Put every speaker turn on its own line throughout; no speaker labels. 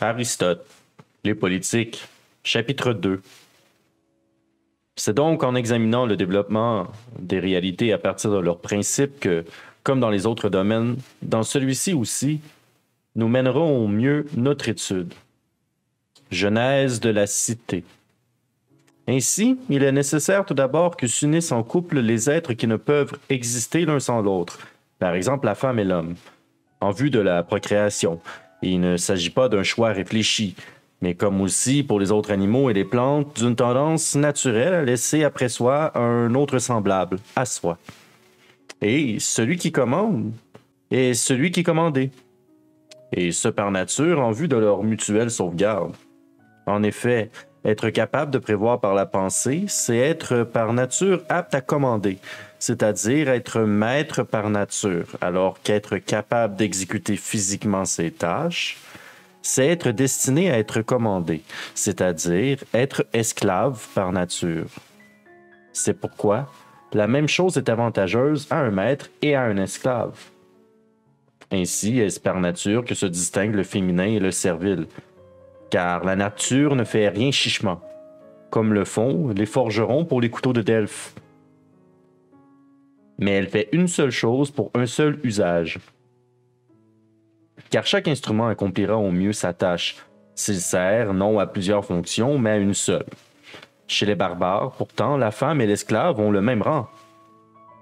Aristote, les politiques, chapitre 2. C'est donc en examinant le développement des réalités à partir de leurs principes que, comme dans les autres domaines, dans celui-ci aussi, nous mènerons au mieux notre étude. Genèse de la cité. Ainsi, il est nécessaire tout d'abord que s'unissent en couple les êtres qui ne peuvent exister l'un sans l'autre, par exemple la femme et l'homme, en vue de la procréation. Et il ne s'agit pas d'un choix réfléchi, mais comme aussi pour les autres animaux et les plantes, d'une tendance naturelle à laisser après soi un autre semblable à soi. Et celui qui commande est celui qui est commandé, et ce par nature en vue de leur mutuelle sauvegarde. En effet, être capable de prévoir par la pensée, c'est être par nature apte à commander, c'est-à-dire être maître par nature, alors qu'être capable d'exécuter physiquement ses tâches, c'est être destiné à être commandé, c'est-à-dire être esclave par nature. C'est pourquoi la même chose est avantageuse à un maître et à un esclave. Ainsi est-ce par nature que se distinguent le féminin et le servile, car la nature ne fait rien chichement, comme le font les forgerons pour les couteaux de Delphes. Mais elle fait une seule chose pour un seul usage. Car chaque instrument accomplira au mieux sa tâche, s'il sert non à plusieurs fonctions, mais à une seule. Chez les barbares, pourtant, la femme et l'esclave ont le même rang.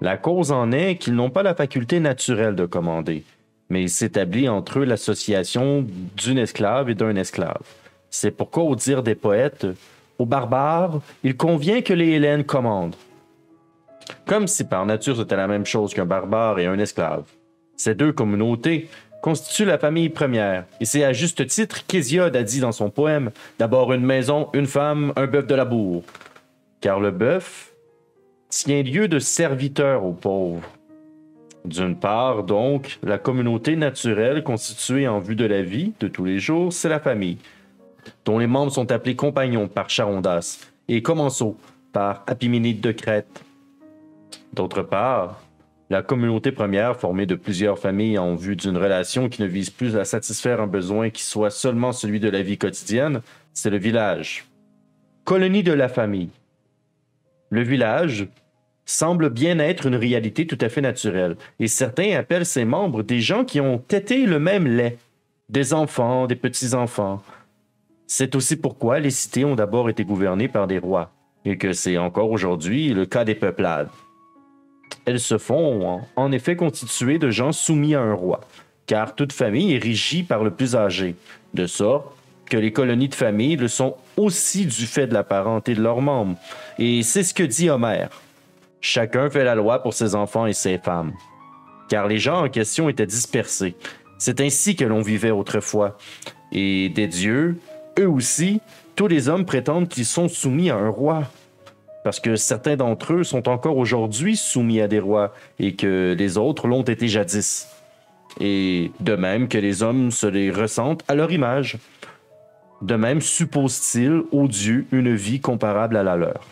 La cause en est qu'ils n'ont pas la faculté naturelle de commander, mais il s'établit entre eux l'association d'une esclave et d'un esclave. C'est pourquoi, au dire des poètes, aux barbares, il convient que les Hellènes commandent. Comme si par nature c'était la même chose qu'un barbare et un esclave. Ces deux communautés constituent la famille première, et c'est à juste titre qu'Hésiode a dit dans son poème « D'abord une maison, une femme, un bœuf de labour ». Car le bœuf tient lieu de serviteur aux pauvres. D'une part, donc, la communauté naturelle constituée en vue de la vie de tous les jours, c'est la famille, dont les membres sont appelés compagnons par Charondas et commensaux par Apiménide de Crète. D'autre part, la communauté première, formée de plusieurs familles en vue d'une relation qui ne vise plus à satisfaire un besoin qui soit seulement celui de la vie quotidienne, c'est le village. Colonie de la famille. Le village semble bien être une réalité tout à fait naturelle, et certains appellent ses membres des gens qui ont tété le même lait, des enfants, des petits-enfants. C'est aussi pourquoi les cités ont d'abord été gouvernées par des rois, et que c'est encore aujourd'hui le cas des peuplades. Elles se font en effet constituer de gens soumis à un roi, car toute famille est régie par le plus âgé, de sorte que les colonies de famille le sont aussi du fait de la parenté de leurs membres, et c'est ce que dit Homère. Chacun fait la loi pour ses enfants et ses femmes, car les gens en question étaient dispersés. C'est ainsi que l'on vivait autrefois, et des dieux, eux aussi, tous les hommes prétendent qu'ils sont soumis à un roi, parce que certains d'entre eux sont encore aujourd'hui soumis à des rois et que les autres l'ont été jadis. Et de même que les hommes se les ressentent à leur image. De même suppose-t-il aux dieux une vie comparable à la leur.